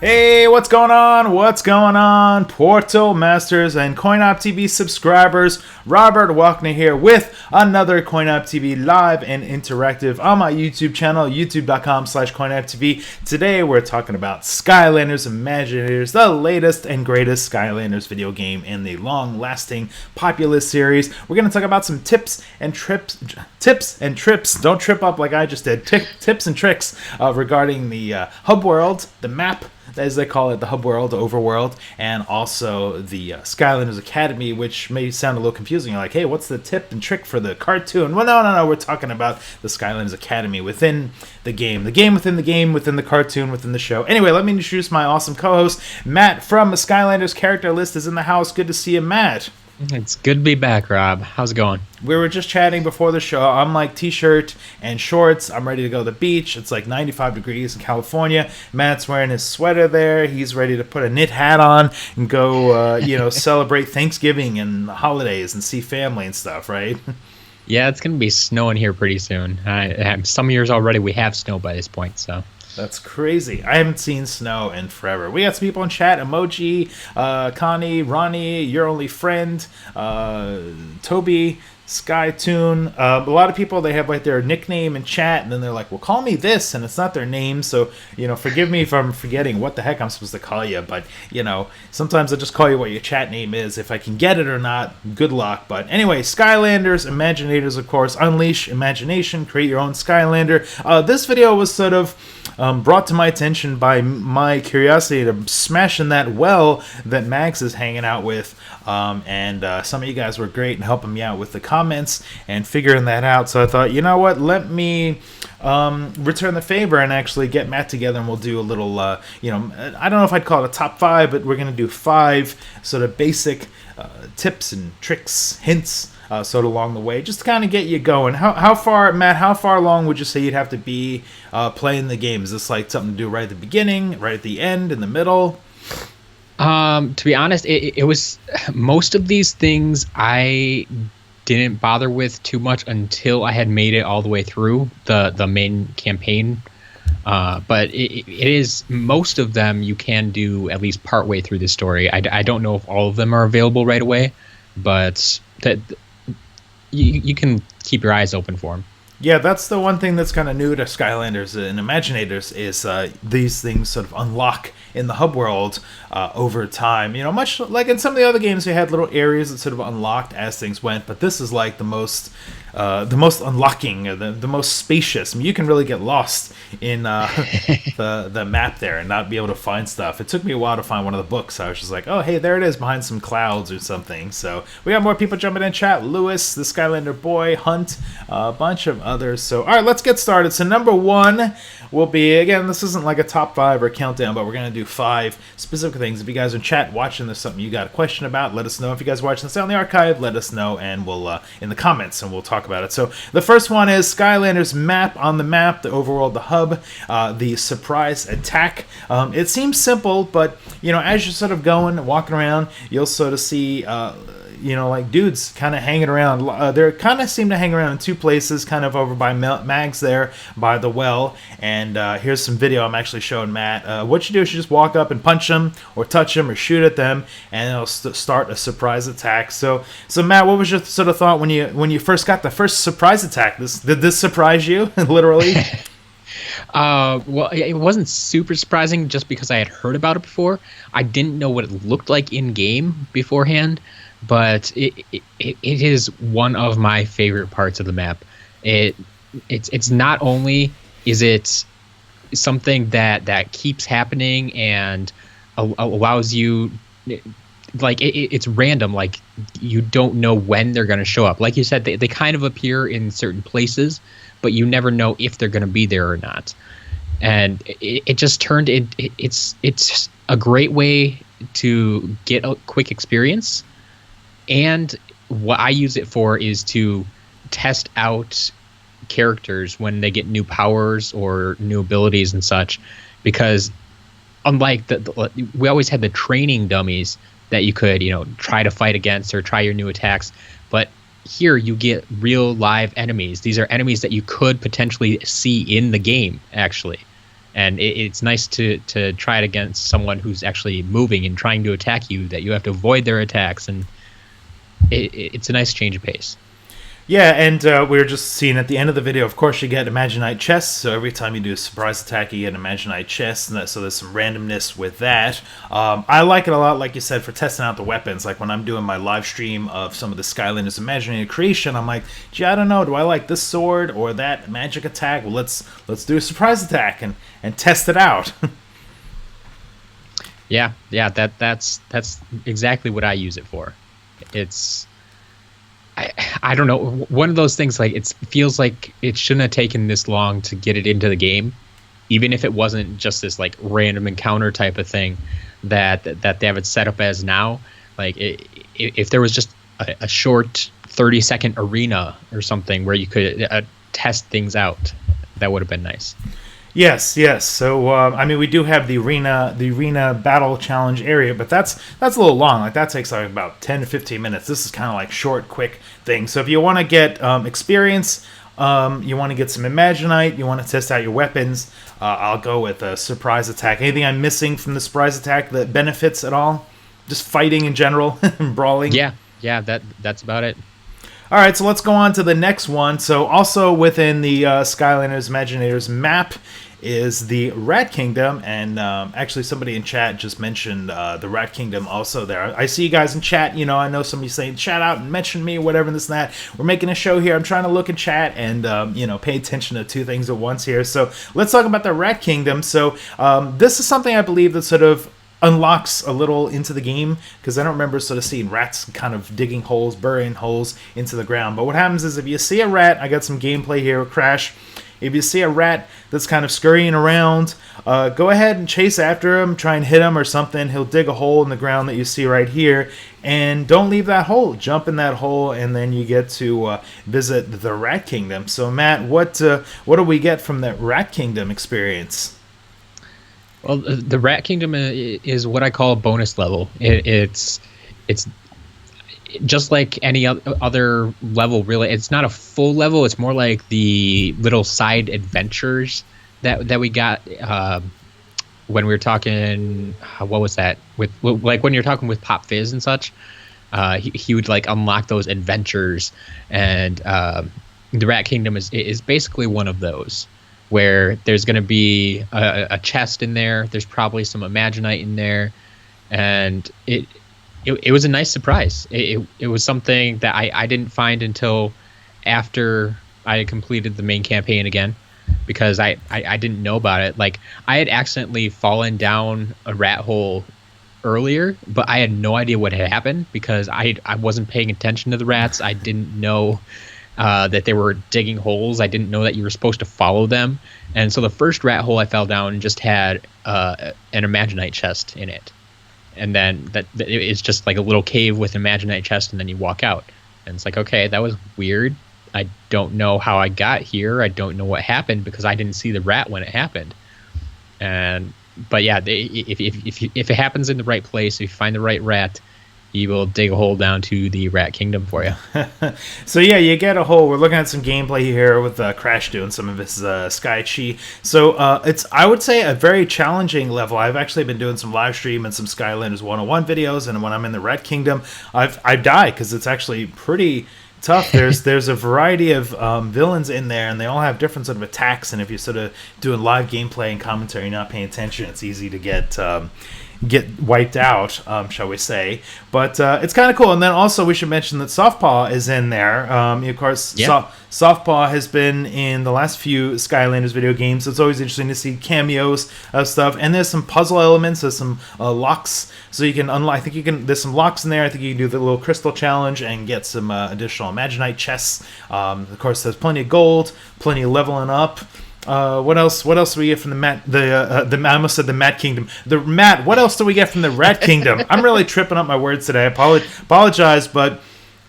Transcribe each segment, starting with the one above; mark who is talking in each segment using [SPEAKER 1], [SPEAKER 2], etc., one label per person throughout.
[SPEAKER 1] Hey, what's going on? What's going on? Portal Masters and CoinOpTV subscribers, Robert Walkner here with another CoinOpTV live and interactive on my YouTube channel, youtube.com/CoinOpTV. Today we're talking about Skylanders Imaginators, the latest and greatest Skylanders video game in the long-lasting populous series. We're going to talk about some tips and trips. Don't trip up like I just did. Tips and tricks regarding the hub world, the map, as they call it, the hub world, the overworld, and also the Skylanders Academy, which may sound a little confusing. You're like, hey, what's the tip and trick for the cartoon? Well, no, we're talking about the Skylanders Academy within the game within the game, within the cartoon, within the show. Anyway, let me introduce my awesome co-host, Matt from the Skylanders Character List is in the house. Good to see you, Matt.
[SPEAKER 2] It's good to be back, Rob. How's it going?
[SPEAKER 1] We were just chatting before the show. I'm like t-shirt and shorts. I'm ready to go to the beach. It's like 95 degrees in California. Matt's wearing his sweater there. He's ready to put a knit hat on and go, celebrate Thanksgiving and holidays and see family and stuff, right?
[SPEAKER 2] Yeah, it's going to be snowing here pretty soon. Some years already we have snow by this point, so...
[SPEAKER 1] That's crazy. I haven't seen snow in forever. We got some people in chat. Emoji, Connie, Ronnie, Your Only Friend, Toby, Skytoon. A lot of people, they have like their nickname in chat, and then they're like, well, call me this, and it's not their name, so, forgive me if I'm forgetting what the heck I'm supposed to call you, but, sometimes I just call you what your chat name is. If I can get it or not, good luck. But anyway, Skylanders, Imaginators, of course, unleash imagination, create your own Skylander. This video was sort of brought to my attention by my curiosity to smashing that well that Max is hanging out with, and some of you guys were great and helping me out with the comments and figuring that out. So I thought, you know what, let me return the favor and actually get Matt together, and we'll do a little, I don't know if I'd call it a top 5, but we're going to do 5 sort of basic tips and tricks, hints, sort of along the way, just to kind of get you going. How far, Matt, how far along would you say you'd have to be playing the game? Is this like something to do right at the beginning, right at the end, in the middle?
[SPEAKER 2] To be honest, it was most of these things I didn't bother with too much until I had made it all the way through the main campaign. But it is, most of them you can do at least part way through the story. I don't know if all of them are available right away, but that you can keep your eyes open for them.
[SPEAKER 1] Yeah, that's the one thing that's kind of new to Skylanders and Imaginators is these things sort of unlock in the hub world over time. Much like in some of the other games, you had little areas that sort of unlocked as things went, but this is like the most unlocking, the most spacious. I mean, you can really get lost in the map there and not be able to find stuff. It took me a while to find one of the books. I was just like, oh, hey, there it is behind some clouds or something. So we got more people jumping in chat. Lewis, the Skylander Boy, Hunt, a bunch of others. So, all right, let's get started. So number 1 will be, again, this isn't like a top 5 or countdown, but we're going to do 5 specific things. If you guys are in chat watching, there's something you got a question about, let us know. If you guys are watching this on the archive, let us know, and we'll in the comments, and we'll talk about it. So the first one is Skylanders map. On the map, the overworld, the hub, the surprise attack. It seems simple, but as you're sort of walking around, you'll sort of see like dudes kind of hanging around. They kind of seem to hang around in 2 places, kind of over by Mags there by the well. And here's some video I'm actually showing Matt. What you do is you just walk up and punch them or touch them or shoot at them, and it'll start a surprise attack. So Matt, what was your sort of thought when you first got the first surprise attack? Did this surprise you literally?
[SPEAKER 2] Well, it wasn't super surprising just because I had heard about it before. I didn't know what it looked like in game beforehand. But it is one of my favorite parts of the map. It's not only is it something that keeps happening and allows you, like it's random, like you don't know when they're going to show up. Like you said, they kind of appear in certain places, but you never know if they're going to be there or not. And it just turned it's a great way to get a quick experience. And what I use it for is to test out characters when they get new powers or new abilities and such, because unlike we always had the training dummies that you could try to fight against or try your new attacks, but here you get real live enemies. These are enemies that you could potentially see in the game actually, and it's nice to try it against someone who's actually moving and trying to attack you, that you have to avoid their attacks, and it's a nice change of pace.
[SPEAKER 1] Yeah, and we were just seeing at the end of the video, of course, you get Imaginite chests. So every time you do a surprise attack, you get an Imaginite chest. And so there's some randomness with that. I like it a lot, like you said, for testing out the weapons. Like when I'm doing my live stream of some of the Skylanders Imaginator creation, I'm like, gee, I don't know. Do I like this sword or that magic attack? Well, let's do a surprise attack and test it out.
[SPEAKER 2] Yeah, that's exactly what I use it for. It's... I don't know, one of those things, like, it feels like it shouldn't have taken this long to get it into the game, even if it wasn't just this like random encounter type of thing that they have it set up as now. Like if there was just a short 30-second arena or something where you could test things out, that would have been nice.
[SPEAKER 1] Yes. So, I mean, we do have the arena battle challenge area, but that's a little long. Like, that takes like about 10 to 15 minutes. This is kind of like short, quick thing. So if you want to get experience, you want to get some Imaginite, you want to test out your weapons, I'll go with a surprise attack. Anything I'm missing from the surprise attack that benefits at all? Just fighting in general, brawling?
[SPEAKER 2] Yeah, that's about it.
[SPEAKER 1] All right, so let's go on to the next one. So also within the Skylanders Imaginators map is the Rat Kingdom, and actually somebody in chat just mentioned the Rat Kingdom also there. I see you guys in chat. You know, I know somebody's saying chat out and mention me, whatever, this and that. We're making a show here. I'm trying to look in chat and you know, pay attention to two things at once here. So let's talk about the Rat Kingdom. So this is something I believe that sort of unlocks a little into the game, because I don't remember sort of seeing rats kind of digging holes, burying holes into the ground. But what happens is if you see a rat, I got some gameplay here with Crash. If you see a rat that's kind of scurrying around, go ahead and chase after him, try and hit him or something. He'll dig a hole in the ground that you see right here, and don't leave that hole. Jump in that hole, and then you get to visit the Rat Kingdom. So Matt, what do we get from that Rat Kingdom experience?
[SPEAKER 2] Well, the Rat Kingdom is what I call a bonus level. It's just like any other level, really. It's not a full level. It's more like the little side adventures that we got when we were talking. What was that? With like when you're talking with Pop Fizz and such. He would like unlock those adventures, and the Rat Kingdom is basically one of those, where there's going to be a chest in there. There's probably some Imaginite in there, and it was a nice surprise. It was something that I didn't find until after I had completed the main campaign again, because I didn't know about it. Like, I had accidentally fallen down a rat hole earlier, but I had no idea what had happened because I wasn't paying attention to the rats. I didn't know that they were digging holes. I didn't know that you were supposed to follow them. And so the first rat hole I fell down just had an Imaginite chest in it. And then it's just like a little cave with an Imaginite chest, and then you walk out. And it's like, okay, that was weird. I don't know how I got here. I don't know what happened because I didn't see the rat when it happened. But yeah, if it happens in the right place, if you find the right rat, he will dig a hole down to the Rat Kingdom for you.
[SPEAKER 1] So yeah, you get a hole. We're looking at some gameplay here with Crash doing some of his Sky Chi. So it's, I would say, a very challenging level. I've actually been doing some live stream and some Skylanders 101 videos, and when I'm in the Rat Kingdom, I die because it's actually pretty tough. There's a variety of villains in there, and they all have different sort of attacks, and if you're sort of doing live gameplay and commentary, you're not paying attention, it's easy to get wiped out, shall we say. But it's kind of cool. And then also we should mention that Softpaw is in there. Of course, yeah. Softpaw has been in the last few Skylanders video games, so it's always interesting to see cameos of stuff. And there's some puzzle elements, there's some locks, so you can unlock. I think there's some locks in there. I think you can do the little crystal challenge and get some additional Imaginite chests. Of course, there's plenty of gold, plenty of leveling up. What else do we get from I almost said the Mat Kingdom. What else do we get from the Rat Kingdom? I'm really tripping up my words today. I apologize, but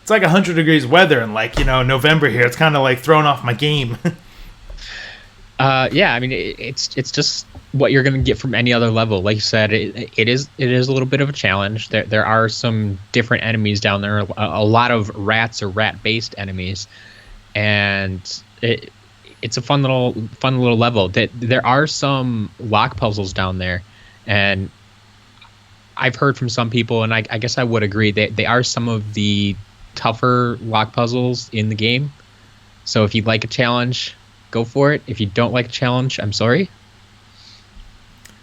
[SPEAKER 1] it's like 100 degrees weather in November here. It's kind of like throwing off my game.
[SPEAKER 2] Yeah, I mean, it's just what you're going to get from any other level. Like you said, it is a little bit of a challenge. There are some different enemies down there. A lot of rats or rat-based enemies, and it's a fun little level. That there are some lock puzzles down there, and I've heard from some people, and I guess I would agree that they are some of the tougher lock puzzles in the game. So if you'd like a challenge, go for it. If you don't like a challenge, I'm sorry.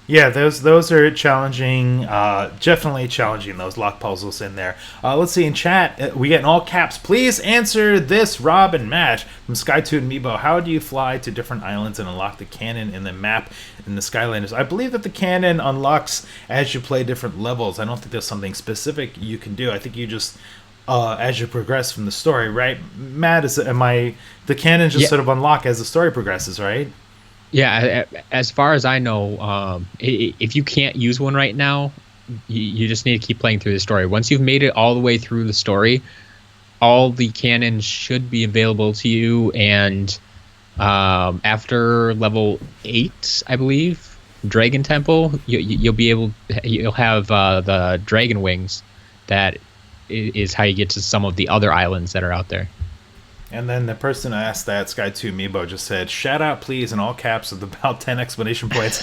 [SPEAKER 1] Yeah, those are challenging. Definitely challenging, those lock puzzles in there. Let's see in chat. We get in all caps. Please answer this, Rob and Matt from Skytoon Meebo. How do you fly to different islands and unlock the cannon in the map in the Skylanders? I believe that the cannon unlocks as you play different levels. I don't think there's something specific you can do. I think you just as you progress from the story, right? Matt, the cannons just sort of unlock as the story progresses, right?
[SPEAKER 2] Yeah, as far as I know, if you can't use one right now, you just need to keep playing through the story. Once you've made it all the way through the story, all the cannons should be available to you. And after level 8, I believe, Dragon Temple, you'll have the dragon wings. That is how you get to some of the other islands that are out there.
[SPEAKER 1] And then the person who asked that, Sky2 Meebo, just said, shout out please, in all caps with about 10 explanation points.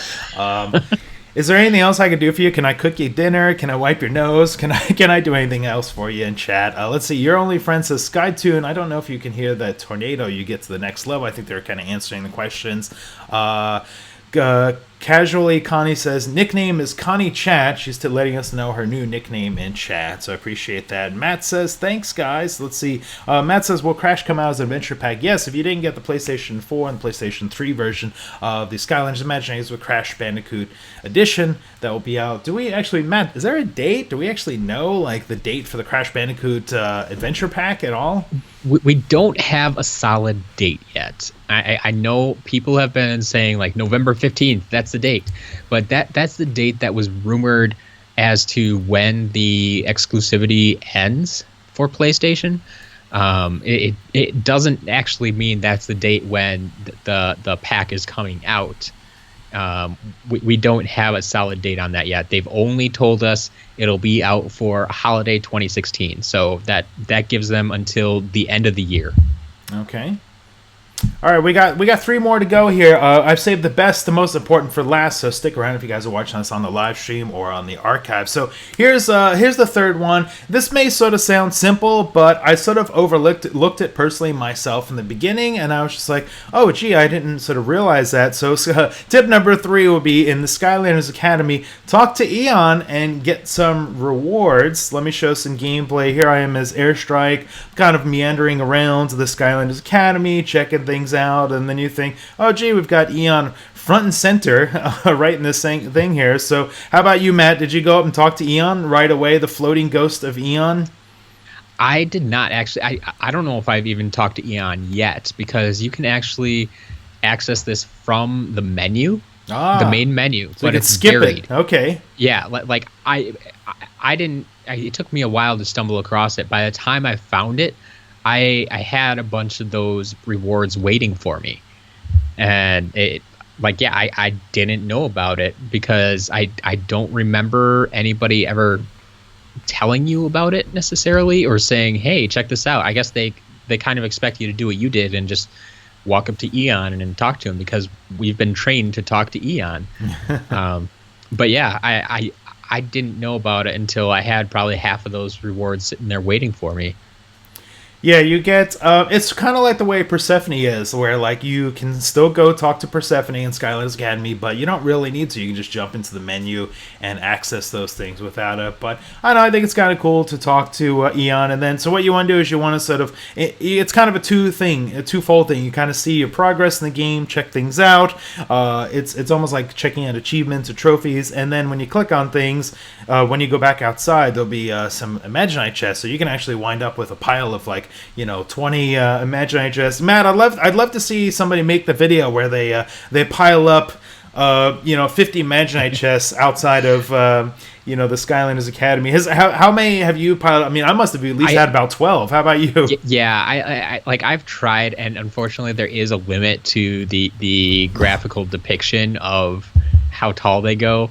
[SPEAKER 1] Is there anything else I can do for you? Can I cook you dinner? Can I wipe your nose? Can I do anything else for you in chat? Let's see. Your only friend says, Skytoon, I don't know if you can hear that tornado. You get to the next level. I think they're kind of answering the questions. Casually, Connie says, nickname is Connie Chat. She's letting us know her new nickname in chat, so I appreciate that. Matt says, thanks, guys. Let's see. Matt says, will Crash come out as an adventure pack? Yes, if you didn't get the PlayStation 4 and PlayStation 3 version of the Skylanders Imaginators with Crash Bandicoot Edition, that will be out. Do we actually, Matt, is there a date? Do we actually know, like, the date for the Crash Bandicoot adventure pack at all?
[SPEAKER 2] We don't have a solid date yet. I know people have been saying like November 15th, that's the date. But that's the date that was rumored as to when the exclusivity ends for PlayStation. It doesn't actually mean that's the date when the pack is coming out. We don't have a solid date on that yet. They've only told us it'll be out for holiday 2016. So that gives them until the end of the year.
[SPEAKER 1] Okay. All right, we got 3 more to go here. I've saved the best, the most important for last, so stick around if you guys are watching us on the live stream or on the archive. So here's the third one. This may sort of sound simple, but I sort of looked at personally myself in the beginning, and I was just like, oh, gee, I didn't sort of realize that. So tip number 3 will be in the Skylanders Academy, talk to Eon and get some rewards. Let me show some gameplay. Here I am as Airstrike, kind of meandering around the Skylanders Academy, checking things out, and then you think, oh gee, we've got Eon front and center right in this thing here. So how about you, Matt? Did you go up and talk to Eon right away, the floating ghost of Eon?
[SPEAKER 2] I did not actually. I don't know if I've even talked to Eon yet, because you can actually access this from the menu, the main menu,
[SPEAKER 1] so but it's buried. Okay.
[SPEAKER 2] Yeah, like I didn't. It took me a while to stumble across it. By the time I found it, I had a bunch of those rewards waiting for me, and I didn't know about it because I don't remember anybody ever telling you about it necessarily, or saying, hey, check this out. I guess they kind of expect you to do what you did and just walk up to Eon and talk to him, because we've been trained to talk to Eon. But yeah, I didn't know about it until I had probably half of those rewards sitting there waiting for me.
[SPEAKER 1] Yeah, you get, it's kind of like the way Persephone is, where, like, you can still go talk to Persephone in Skylanders Academy, but you don't really need to. You can just jump into the menu and access those things without it. But, I don't know, I think it's kind of cool to talk to Eon, and then, so what you want to do is you want to sort of, it's kind of a twofold thing. You kind of see your progress in the game, check things out. It's almost like checking out achievements or trophies, and then when you click on things, when you go back outside, there'll be some Imaginite chests, so you can actually wind up with a pile of, like, 20 Imaginite chests. Matt, I'd love to see somebody make the video where they pile up 50 Imaginite chests outside of the Skylanders Academy. How many have you piled up? I mean, I must have at least had about 12. How about you?
[SPEAKER 2] Yeah, I've tried, and unfortunately there is a limit to the graphical depiction of how tall they go.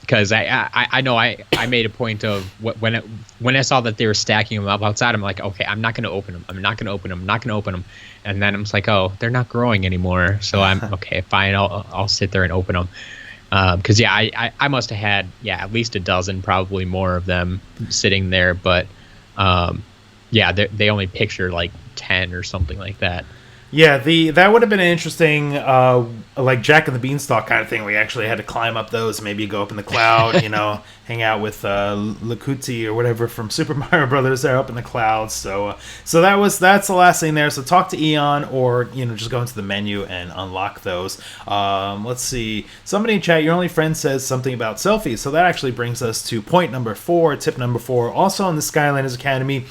[SPEAKER 2] because I know I made a point of when I saw that they were stacking them up outside, I'm like, okay, I'm not going to open them. I'm not going to open them. I'm not going to open them. And then I'm just like, oh, they're not growing anymore. So I'm okay, fine. I'll sit there and open them. Because yeah, I must have had at least a dozen, probably more of them sitting there. But yeah, they only picture like 10 or something like that.
[SPEAKER 1] Yeah, that would have been an interesting, like Jack and the Beanstalk kind of thing, where you actually had to climb up those, maybe go up in the cloud, hang out with Lakuti or whatever from Super Mario Brothers there up in the clouds. So that's the last thing there. So talk to Eon, or just go into the menu and unlock those. Let's see. Somebody in chat, your only friend says something about selfies. So that actually brings us to point number 4, tip number 4, also in the Skylanders Academy.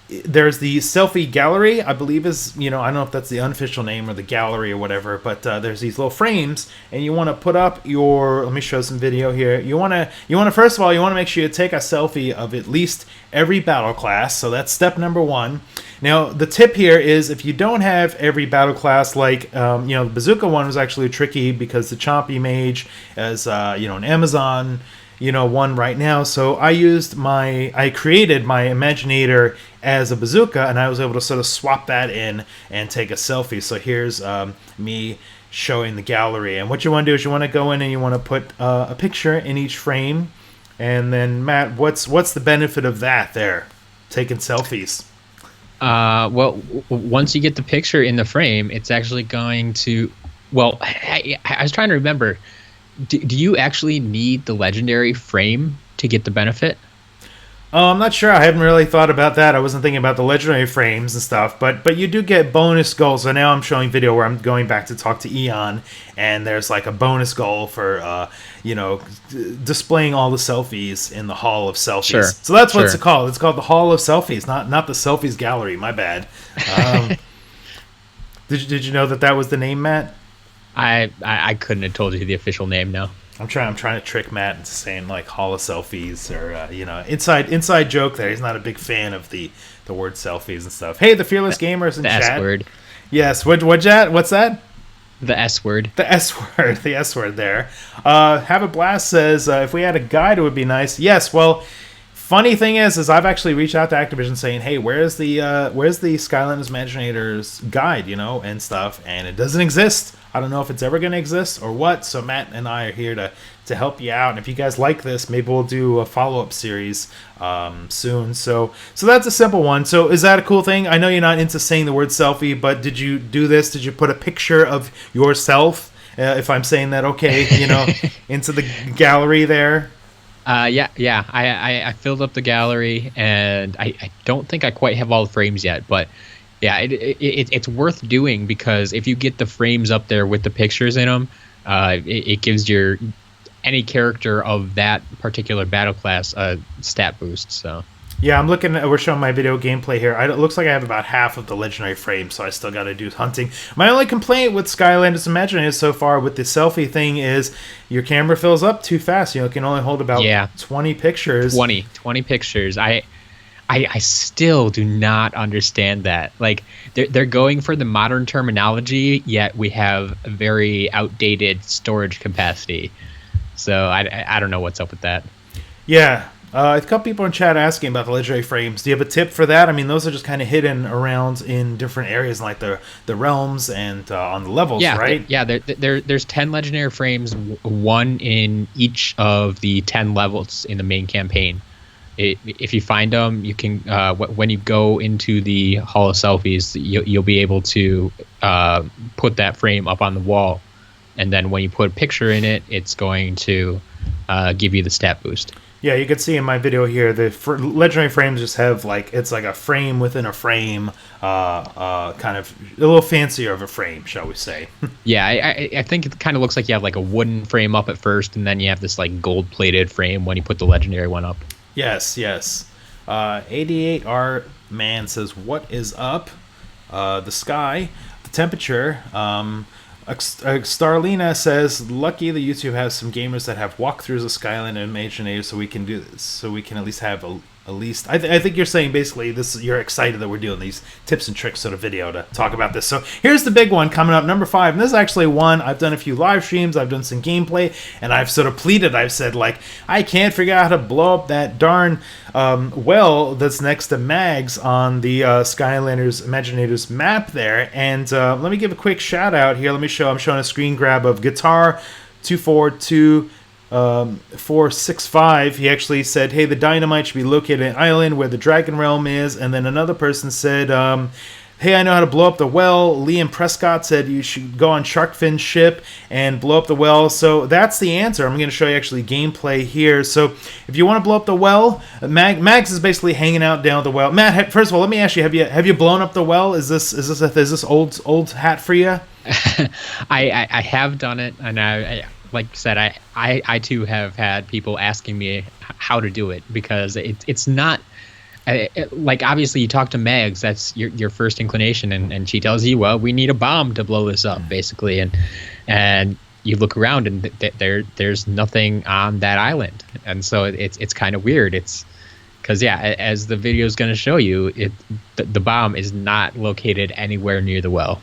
[SPEAKER 1] There's the Selfie Gallery, I believe is, I don't know if that's the unofficial name or the gallery or whatever, but there's these little frames, and you want to put up let me show some video here. You want to first of all, you want to make sure you take a selfie of at least every battle class, so that's step number 1. Now, the tip here is if you don't have every battle class, like, the Bazooka one was actually tricky because the Chompy Mage is, an Amazon one right now. So I created my Imaginator as a bazooka, and I was able to sort of swap that in and take a selfie. So here's me showing the gallery. And what you want to do is you want to go in and you want to put a picture in each frame. And then Matt, what's the benefit of that there? Taking selfies.
[SPEAKER 2] Well, once you get the picture in the frame, it's actually going to. Well, I was trying to remember. Do you actually need the legendary frame to get the benefit?
[SPEAKER 1] I'm not sure. I haven't really thought about that. I wasn't thinking about the legendary frames and stuff, but you do get bonus goals. So now I'm showing video where I'm going back to talk to Eon, and there's like a bonus goal for displaying all the selfies in the Hall of Selfies.
[SPEAKER 2] Sure.
[SPEAKER 1] So that's what it's called. It's called the Hall of Selfies, not the Selfies Gallery. My bad. Did you know that was the name, Matt?
[SPEAKER 2] I couldn't have told you the official name now.
[SPEAKER 1] I'm trying to trick Matt into saying like Hall of Selfies or inside joke there. He's not a big fan of the word selfies and stuff. Hey, the Fearless Gamers in
[SPEAKER 2] the
[SPEAKER 1] chat.
[SPEAKER 2] S word.
[SPEAKER 1] Yes, what's that?
[SPEAKER 2] The S word.
[SPEAKER 1] The S word. The S word there. Have a Blast says if we had a guide it would be nice. Yes, well, funny thing is I've actually reached out to Activision saying, hey, where's the Skylanders Imaginators guide, and stuff, and it doesn't exist. I don't know if it's ever going to exist or what, so Matt and I are here to help you out, and if you guys like this, maybe we'll do a follow-up series soon. So that's a simple one. So is that a cool thing? I know you're not into saying the word selfie, but did you do this? Did you put a picture of yourself, if I'm saying that okay, into the gallery there?
[SPEAKER 2] Yeah. I filled up the gallery, and I don't think I quite have all the frames yet, but yeah, it's worth doing because if you get the frames up there with the pictures in them, it gives any character of that particular battle class a stat boost. So
[SPEAKER 1] yeah, we're showing my video gameplay here. It looks like I have about half of the legendary frames, so I still got to do hunting. My only complaint with Skylanders Imaginators so far with the selfie thing is your camera fills up too fast. It can only hold about 20 pictures.
[SPEAKER 2] 20 pictures. I still do not understand that. Like they're going for the modern terminology, yet we have a very outdated storage capacity. So I don't know what's up with that.
[SPEAKER 1] Yeah. A couple people in chat asking about the legendary frames. Do you have a tip for that? I mean, those are just kind of hidden around in different areas, like the realms and on the levels, right?
[SPEAKER 2] There's 10 legendary frames, one in each of the 10 levels in the main campaign. If you find them, you can when you go into the Hall of Selfies, you'll be able to put that frame up on the wall, and then when you put a picture in it, it's going to give you the stat boost.
[SPEAKER 1] Yeah, you can see in my video here the legendary frames just have it's like a frame within a frame, kind of a little fancier of a frame, shall we say?
[SPEAKER 2] Yeah, I think it kind of looks like you have like a wooden frame up at first, and then you have this like gold-plated frame when you put the legendary one up.
[SPEAKER 1] Yes. 88R Man says, what is up? The sky, the temperature. Starlina says, lucky that YouTube has some gamers that have walkthroughs of Skylanders Imaginators so we can at least have at least I think you're saying basically this. You're excited that we're doing these tips and tricks sort of video to talk about this. So here's the big one coming up, number 5. And this is actually one I've done a few live streams. I've done some gameplay, and I've sort of pleaded. I've said like I can't figure out how to blow up that darn well that's next to Mags on the Skylanders Imaginators map there. And let me give a quick shout out here. Let me show. I'm showing a screen grab of Guitar 242. 465. He actually said, hey, the dynamite should be located in an island where the dragon realm is. And then another person said, hey, I know how to blow up the well. Liam Prescott said you should go on Sharkfin's ship and blow up the well. So that's the answer. I'm going to show you actually gameplay here. So if you want to blow up the well, Max is basically hanging out down the well. Matt, first of all, let me ask you, have you blown up the well? Is this old hat for you?
[SPEAKER 2] I have done it, and I like you said, I too have had people asking me how to do it, because it's not like, obviously you talk to Mags, that's your first inclination, and she tells you, well, we need a bomb to blow this up, basically, and you look around and there's nothing on that island, and so it's kind of weird. It's because as the video is going to show you, the bomb is not located anywhere near the well.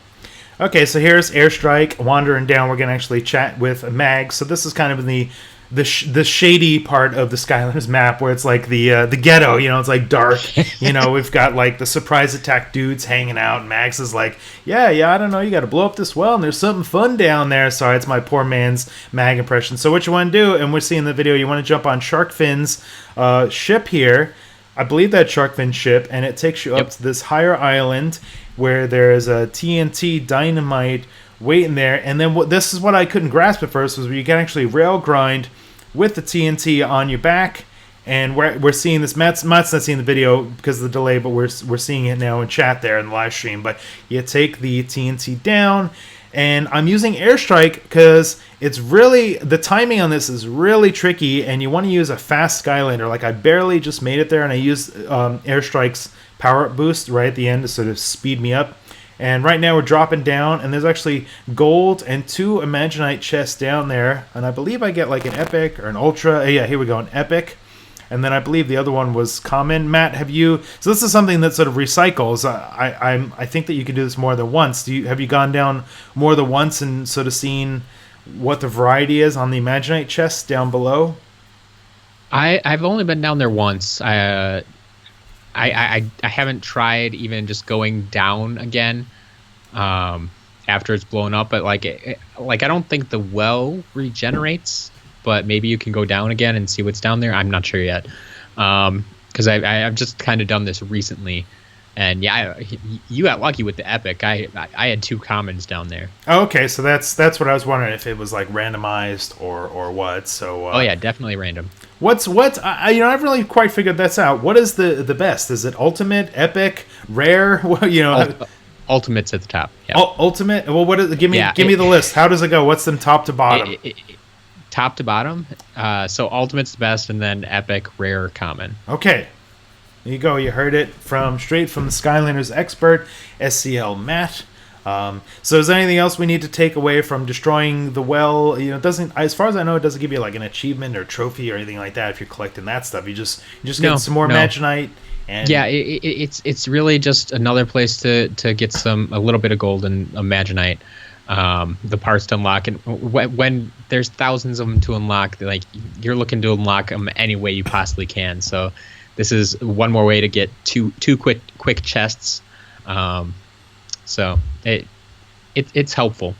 [SPEAKER 1] Okay, so here's Airstrike wandering down. We're going to actually chat with Mag. So this is kind of in the shady part of the Skylanders map, where it's like the ghetto, it's like dark. We've got like the surprise attack dudes hanging out, and Max is like, yeah, I don't know, you got to blow up this well, and there's something fun down there. Sorry, it's my poor man's Mag impression. So what you want to do, and we're seeing the video, you want to jump on Sharkfin's ship here. I believe that Sharkfin ship, and it takes you up to this higher island where there is a TNT dynamite waiting there. And then this is what I couldn't grasp at first, was where you can actually rail grind with the TNT on your back. And we're seeing this. Matt's not seeing the video because of the delay, but we're seeing it now in chat there in the live stream. But you take the TNT down, and I'm using Airstrike because it's really, the timing on this is really tricky, and you want to use a fast Skylander. Like I barely just made it there, and I used Airstrike's power-up boost right at the end to sort of speed me up. And right now we're dropping down, and there's actually gold and 2 Imaginite chests down there, and I believe I get like an epic or an ultra. Yeah, here we go, an epic. And then I believe the other one was common. Matt, have you? So this is something that sort of recycles. I think that you can do this more than once. Have you gone down more than once and sort of seen what the variety is on the Imaginite chests down below?
[SPEAKER 2] I've only been down there once. I haven't tried even just going down again after it's blown up. But like I don't think the well regenerates. But maybe you can go down again and see what's down there. I'm not sure yet, because I've just kind of done this recently, and you got lucky with the epic. I had 2 commons down there.
[SPEAKER 1] Oh, okay, so that's what I was wondering, if it was like randomized or what. So
[SPEAKER 2] oh yeah, definitely random.
[SPEAKER 1] I've really quite figured this out. What is the best? Is it ultimate, epic, rare?
[SPEAKER 2] Ultimate's at the top. Yeah.
[SPEAKER 1] Ultimate. Well, what is? Give me the list. How does it go? What's them top to bottom?
[SPEAKER 2] Top to bottom. So ultimate's the best, and then epic, rare, common.
[SPEAKER 1] Okay. There you go. You heard it straight from the Skylanders expert, SCL Matt. So is there anything else we need to take away from destroying the well? It doesn't, as far as I know, it doesn't give you like an achievement or trophy or anything like that if you're collecting that stuff. You just get some more Imaginite. And
[SPEAKER 2] it's really just another place to get a little bit of gold and Imaginite. The parts to unlock, and when there's thousands of them to unlock, like you're looking to unlock them any way you possibly can. So this is one more way to get two quick chests. So it's helpful.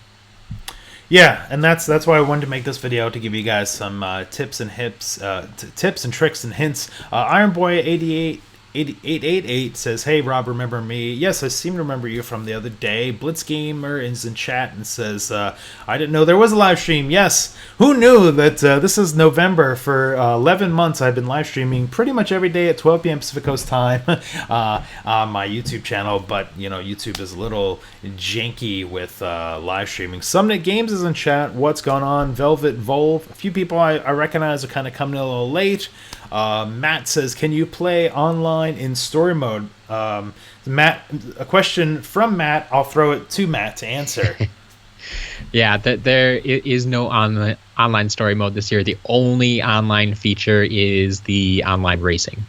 [SPEAKER 2] Yeah,
[SPEAKER 1] and that's why I wanted to make this video, to give you guys some tips and tricks and hints. Iron Boy 888 says, hey Rob, remember me? Yes, I seem to remember you from the other day. Blitzgamer is in chat and says, I didn't know there was a live stream. Yes, who knew that this is November? For 11 months I've been live streaming pretty much every day at 12 p.m. Pacific Coast time on my YouTube channel, but YouTube is a little janky with live streaming. Sumnet Games is in chat. What's going on? Velvet Volve, a few people I recognize are kind of coming a little late. Matt says, can you play online in story mode? Matt, a question from Matt. I'll throw it to Matt to answer.
[SPEAKER 2] Yeah, there is no online story mode this year. The only online feature is the online racing.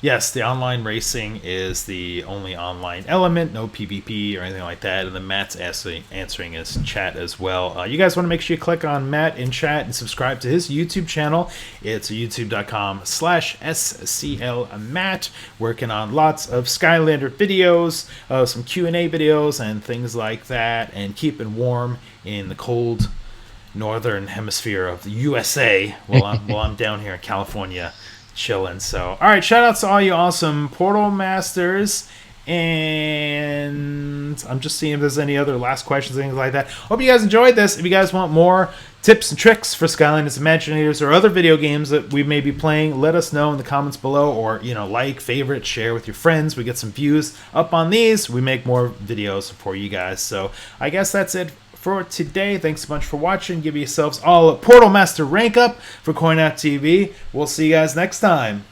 [SPEAKER 1] Yes, the online racing is the only online element, no PvP or anything like that. And then Matt's answering his chat as well. You guys want to make sure you click on Matt in chat and subscribe to his YouTube channel. It's youtube.com/SCLMatt. Working on lots of Skylander videos, some Q&A videos, and things like that. And keeping warm in the cold northern hemisphere of the USA while I'm down here in California chilling. So, all right, shout outs to all you awesome Portal Masters, and I'm just seeing if there's any other last questions, things like that. Hope you guys enjoyed this. If you guys want more tips and tricks for Skylanders Imaginators or other video games that we may be playing, let us know in the comments below, or like, favorite, share with your friends. We get some views up on these, we make more videos for you guys. So I guess that's it for today. Thanks so much for watching. Give yourselves all a Portal Master rank up for CoinOpTV. We'll see you guys next time.